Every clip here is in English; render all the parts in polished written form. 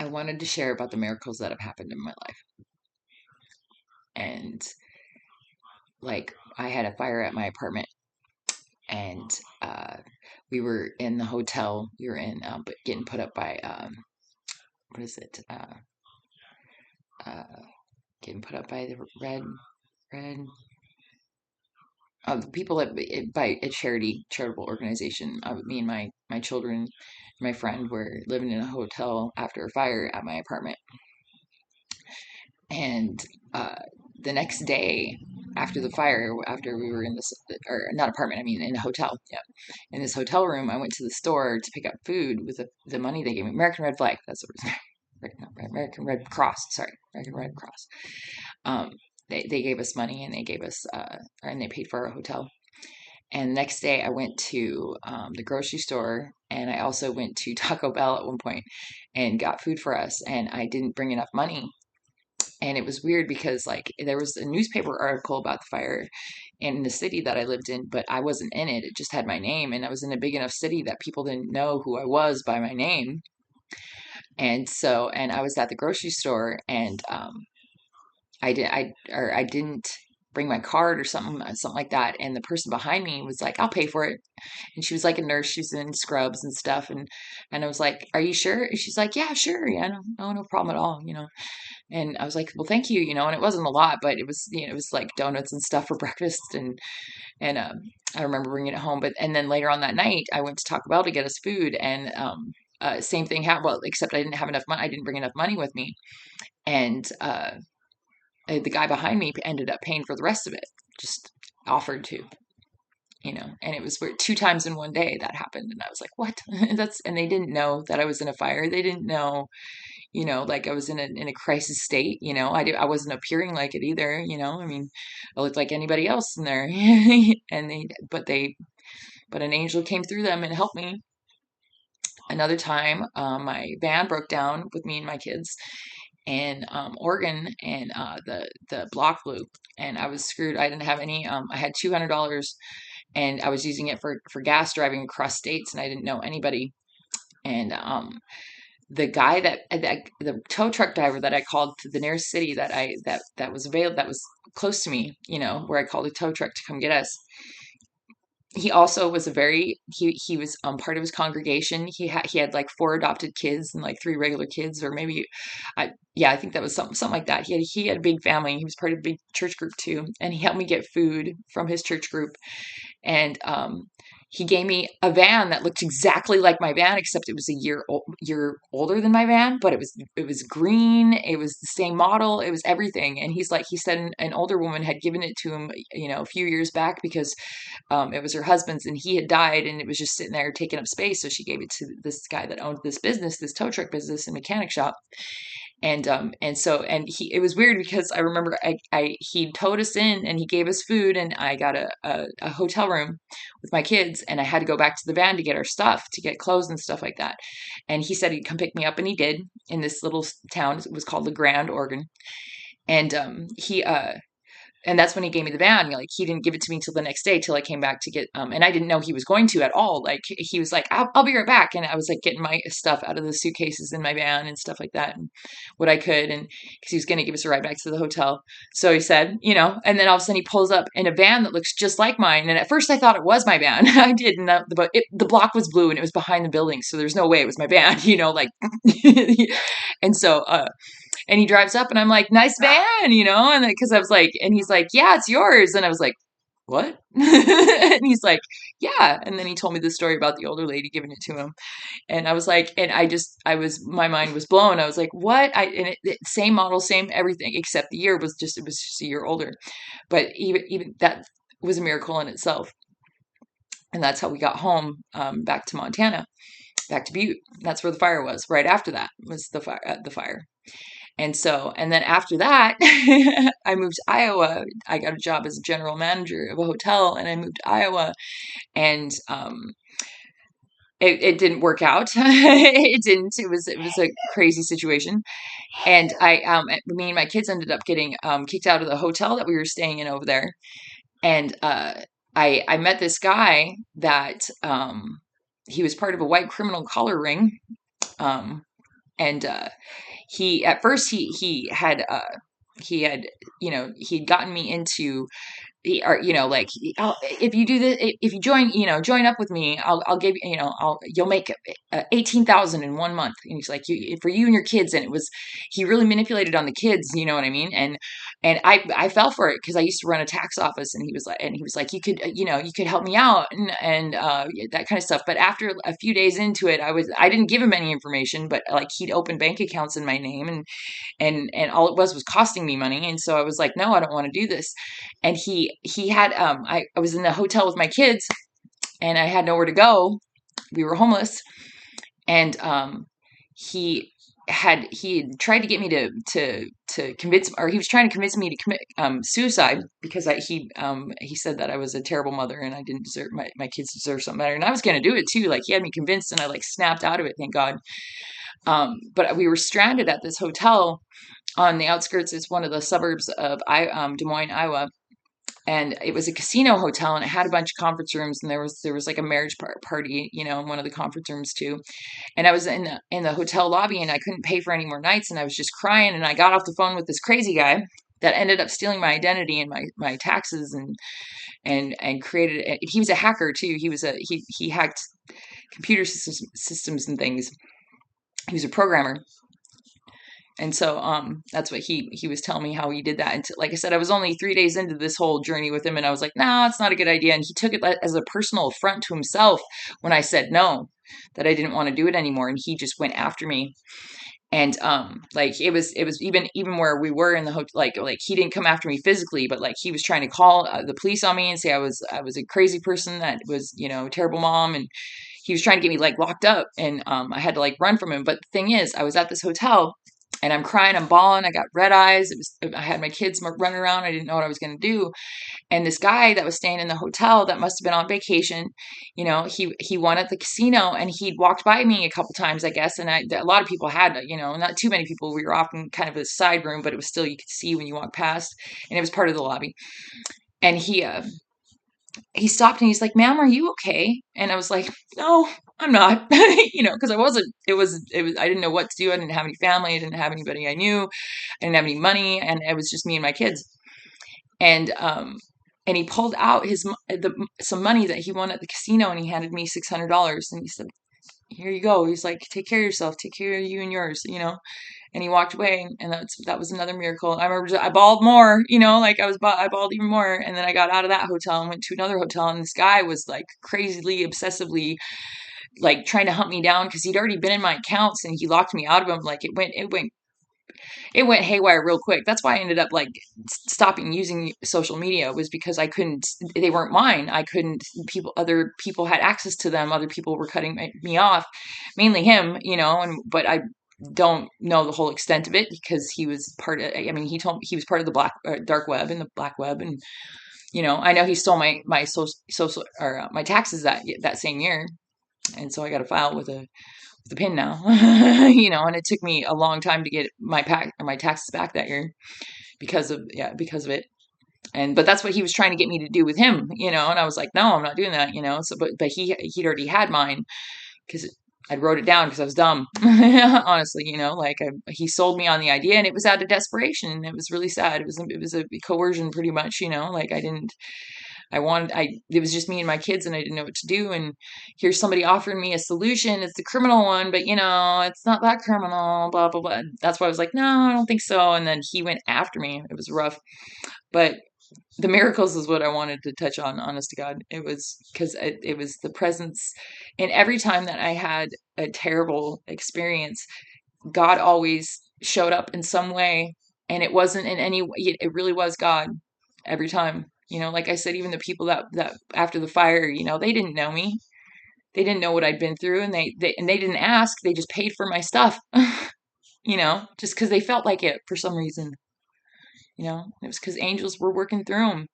I wanted to share about the miracles that have happened in my life. And like, I had a fire at my apartment, and we were in the hotel. We were in, but getting put up by, what is it? Uh, Getting put up by the red, the people by a charitable organization. Me and my children, my friend were living in a hotel after a fire at my apartment. And the next day after the fire, after we were in this, or not apartment, I mean in a hotel, yeah, in this hotel room, I went to the store to pick up food with the money they gave me. American Red Flag, that's what it was. American Red Cross, sorry, American Red Cross. Um, they gave us money, and they gave us and they paid for our hotel. And the next day, I went to the grocery store, and I also went to Taco Bell at one point and got food for us. And I didn't bring enough money, and it was weird because like there was a newspaper article about the fire in the city that I lived in, but I wasn't in it. It just had my name, and I was in a big enough city that people didn't know who I was by my name. And so, and I was at the grocery store, and I didn't bring my card or something like that. And the person behind me was like, "I'll pay for it." And she was like a nurse. She was in scrubs and stuff. And I was like, "Are you sure?" And she's like, "Yeah, sure. Yeah, no problem at all." And I was like, "Well, thank you." And it wasn't a lot, but it was, it was like donuts and stuff for breakfast. And I remember bringing it home. And then later on that night, I went to Taco Bell to get us food, and same thing happened. Well, except I didn't have enough money. I didn't bring enough money with me, and the guy behind me ended up paying for the rest of it. Just offered to. And it was weird. 2 times in one day that happened, and I was like, "What?" And they didn't know that I was in a fire. They didn't know, like I was in a crisis state. I wasn't appearing like it either. I mean, I looked like anybody else in there. And but an angel came through them and helped me. Another time, my van broke down with me and my kids in Oregon, and the block blew, and I was screwed. I didn't have any. I had $200, and I was using it for gas driving across states, and I didn't know anybody. And the guy that the tow truck driver that I called to the nearest city that was available, that was close to me, where I called a tow truck to come get us. He also was he was part of his congregation. He had like 4 adopted kids and like 3 regular kids, or maybe, I think that was something like that. He had a big family. He was part of a big church group too, and he helped me get food from his church group. And he gave me a van that looked exactly like my van, except it was a year older than my van, but it was green. It was the same model. It was everything. And he said an older woman had given it to him, a few years back, because it was her husband's, and he had died, and it was just sitting there taking up space. So she gave it to this guy that owned this tow truck business and mechanic shop. And it was weird because I remember he towed us in, and he gave us food, and I got a hotel room with my kids, and I had to go back to the van to get our stuff, to get clothes and stuff like that. And he said he'd come pick me up, and he did, in this little town. It was called LeGrand, Oregon. And and that's when he gave me the van. Like, he didn't give it to me till the next day, till I came back to get, and I didn't know he was going to at all. Like, he was like, I'll be right back. And I was like getting my stuff out of the suitcases in my van and stuff like that, and what I could. And because he was going to give us a ride back to the hotel. So he said, and then all of a sudden he pulls up in a van that looks just like mine. And at first I thought it was my van. I did. And the block was blue, and it was behind the building. So there's no way it was my van, like, and so, and he drives up, and I'm like, "Nice van," and because I was like, and he's like, "Yeah, it's yours." And I was like, "What?" And he's like, "Yeah." And then he told me the story about the older lady giving it to him. And I was like, and my mind was blown. I was like, "What?" Same model, same everything, except the year was just, it was just a year older. But even that was a miracle in itself. And that's how we got home, back to Montana, back to Butte. That's where the fire was. Right after that was the fire. And then after that, I moved to Iowa. I got a job as a general manager of a hotel, and I moved to Iowa, and it didn't work out. It didn't. It was a crazy situation, and me and my kids ended up getting kicked out of the hotel that we were staying in over there, and I met this guy that he was part of a white criminal collar ring. Um, And he at first he had he'd gotten me into like, oh, if you do this, if you join, join up with me, I'll give you, you'll make 18,000 in 1 month. And he's like, for you and your kids. And he really manipulated on the kids, you know what I mean? And I fell for it because I used to run a tax office, and he was like, you could, you could help me out, and that kind of stuff. But after a few days into it, I didn't give him any information, but like he'd open bank accounts in my name, and all it was costing me money. And so I was like, no, I don't want to do this. And he had I was in the hotel with my kids, and I had nowhere to go. We were homeless. And he he had tried to get me to convince, or he was trying to convince me to commit suicide, because he said that I was a terrible mother and I didn't deserve, my kids deserve something better. And I was going to do it too. Like, he had me convinced, and I like snapped out of it, thank God. But we were stranded at this hotel on the outskirts. It's one of the suburbs of Des Moines, Iowa. And it was a casino hotel, and it had a bunch of conference rooms, and there was like a marriage party, in one of the conference rooms too. And I was in the hotel lobby, and I couldn't pay for any more nights, and I was just crying. And I got off the phone with this crazy guy that ended up stealing my identity and my taxes, and created. He was a hacker too. He hacked computer systems and things. He was a programmer. And so that's what he was telling me, how he did that. And like I said, I was only 3 days into this whole journey with him, and I was like, no, it's not a good idea. And he took it as a personal affront to himself when I said no, that I didn't want to do it anymore. And he just went after me. And like, it was even where we were in the hotel, like he didn't come after me physically, but like he was trying to call the police on me and say I was a crazy person, that was, a terrible mom. And he was trying to get me like locked up, and I had to like run from him. But the thing is, I was at this hotel, and I'm crying, I'm bawling, I got red eyes. I had my kids running around. I didn't know what I was going to do. And this guy that was staying in the hotel, that must have been on vacation, he won at the casino, and he'd walked by me a couple times, I guess. And a lot of people had, not too many people. We were off in kind of a side room, but it was still, you could see when you walk past, and it was part of the lobby. And he stopped, and he's like, ma'am, are you okay? And I was like, no, I'm not, because I wasn't. I didn't know what to do. I didn't have any family. I didn't have anybody I knew. I didn't have any money, and it was just me and my kids. And he pulled out some money that he won at the casino, and he handed me $600, and he said, here you go. He's like, take care of yourself, take care of you and yours. And he walked away, and that was another miracle. I remember I bawled more, like I bawled even more. And then I got out of that hotel and went to another hotel, and this guy was like crazily, obsessively, like trying to hunt me down, because he'd already been in my accounts, and he locked me out of them. Like, it went haywire real quick. That's why I ended up like stopping using social media, was because they weren't mine. I couldn't, other people had access to them. Other people were cutting me off, mainly him, but I don't know the whole extent of it, because he was part of, I mean, he told me he was part of the dark web and the black web. And, I know he stole my social, or my taxes that same year. And so I got to file with the pin now, and it took me a long time to get my taxes back that year, because of it. But that's what he was trying to get me to do with him, and I was like, no, I'm not doing that, so, but he'd already had mine, because I wrote it down because I was dumb, honestly, like he sold me on the idea, and it was out of desperation, and it was really sad. It was a coercion, pretty much, like it was just me and my kids, and I didn't know what to do. And here's somebody offering me a solution. It's the criminal one, but it's not that criminal, blah, blah, blah. That's why I was like, no, I don't think so. And then he went after me. It was rough, but the miracles is what I wanted to touch on, honest to God. It was because it was the presence. And every time that I had a terrible experience, God always showed up in some way. And it wasn't in any way, it really was God every time. Like I said, even the people that after the fire, they didn't know me. They didn't know what I'd been through, and they didn't ask. They just paid for my stuff, just because they felt like it for some reason. It was because angels were working through them.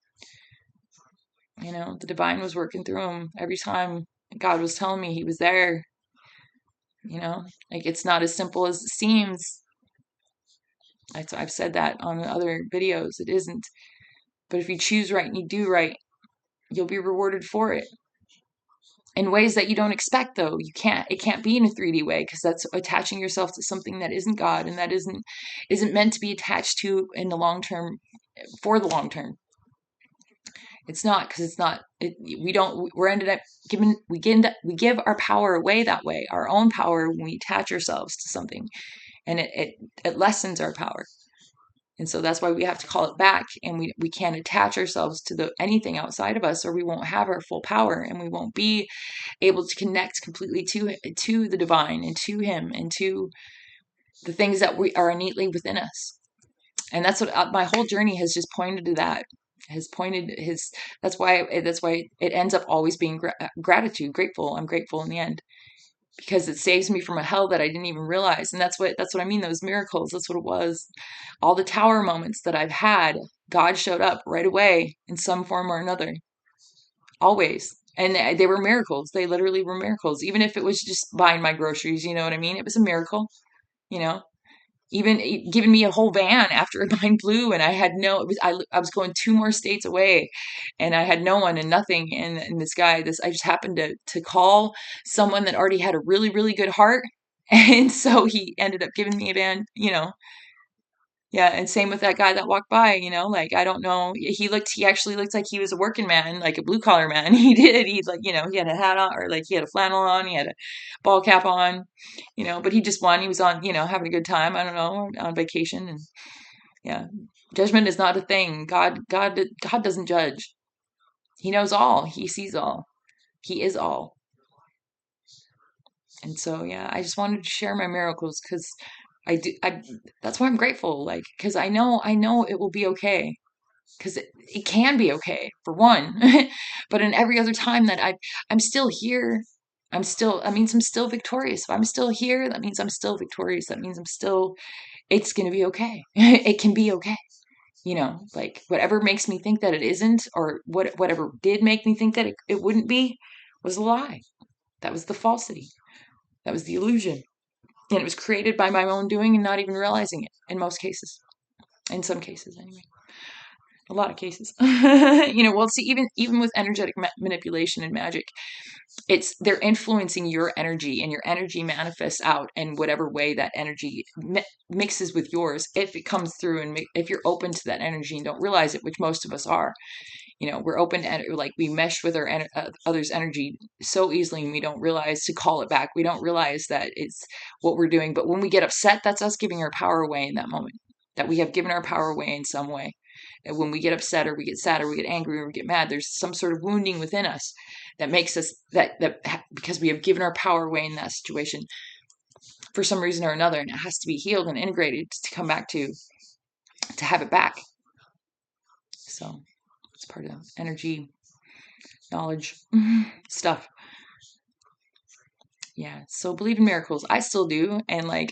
The divine was working through them every time. God was telling me he was there. Like, it's not as simple as it seems. I've said that on other videos. It isn't. But if you choose right and you do right, you'll be rewarded for it. in ways that you don't expect, though. It can't be in a 3D way, because that's attaching yourself to something that isn't God, and that isn't meant to be attached to in the long term, for the long term. It's not, because it's not, we don't, we're ended up giving, we give our power away that way, our own power, when we attach ourselves to something, and it lessens our power. And so that's why we have to call it back, and we can't attach ourselves to anything outside of us, or we won't have our full power, and we won't be able to connect completely to the divine, and to him, and to the things that we are innately within us. And that's what my whole journey has just pointed to. That has pointed his that's why it ends up always being gratitude, grateful. I'm grateful in the end, because it saves me from a hell that I didn't even realize. And that's what I mean, those miracles. That's what it was. All the tower moments that I've had, God showed up right away in some form or another, always. And they were miracles. They literally were miracles. Even if it was just buying my groceries, you know what I mean? It was a miracle, you know? Even giving me a whole van after mine blew, and I had I was going 2 more states away, and I had no one and nothing. And this guy, I just happened to call someone that already had a really, really good heart. And so he ended up giving me a van, Yeah, and same with that guy that walked by, like, I don't know. He actually looked like he was a working man, like a blue collar man. He did. He's like, he had a hat on, or like he had a flannel on, he had a ball cap on, but he just won. He was on, having a good time. I don't know, on vacation. And yeah, judgment is not a thing. God doesn't judge. He knows all. He sees all. He is all. And so, yeah, I just wanted to share my miracles, because that's why I'm grateful. Like, because I know it will be okay, because it can be okay, for one. But in every other time that I'm still here, that means I'm still victorious. If I'm still here, that means I'm still victorious. That means it's going to be okay. It can be okay. Like, whatever makes me think that it isn't, or whatever did make me think that it wouldn't be, was a lie. That was the falsity. That was the illusion. And it was created by my own doing, and not even realizing it, in most cases. In some cases, anyway. A lot of cases. Well, see, even with energetic manipulation and magic, they're influencing your energy, and your energy manifests out in whatever way that energy mixes with yours. If it comes through, and if you're open to that energy and don't realize it, which most of us are, we're open to, like, we mesh with our others' energy so easily, and we don't realize to call it back. We don't realize that it's what we're doing. But when we get upset, that's us giving our power away in that moment. That we have given our power away in some way. And when we get upset, or we get sad, or we get angry, or we get mad, there's some sort of wounding within us that makes us because we have given our power away in that situation for some reason or another, and it has to be healed and integrated to come back to have it back. So it's part of energy, knowledge stuff. Yeah. So believe in miracles. I still do. And like,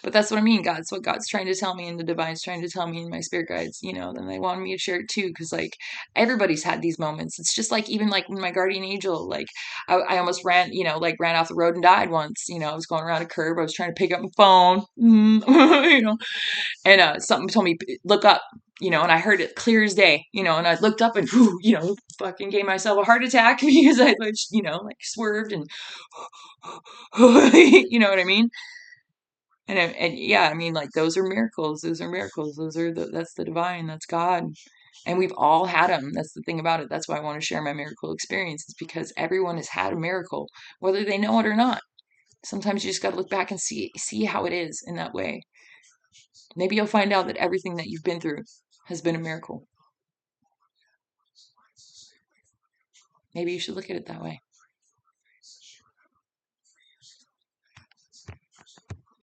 but that's what I mean. What God's trying to tell me, and the divine's trying to tell me, and my spirit guides, then they wanted me to share it too. Cause like, everybody's had these moments. It's just like, even like when my guardian angel, like I almost ran off the road and died once. I was going around a curb. I was trying to pick up my phone, and something told me, look up, and I heard it clear as day, and I looked up, and fucking gave myself a heart attack, because I like swerved, and you know what I mean? And yeah, I mean, like, those are miracles. Those are miracles. That's the divine. That's God. And we've all had them. That's the thing about it. That's why I want to share my miracle experiences, because everyone has had a miracle, whether they know it or not. Sometimes you just got to look back and see how it is in that way. Maybe you'll find out that everything that you've been through has been a miracle. Maybe you should look at it that way.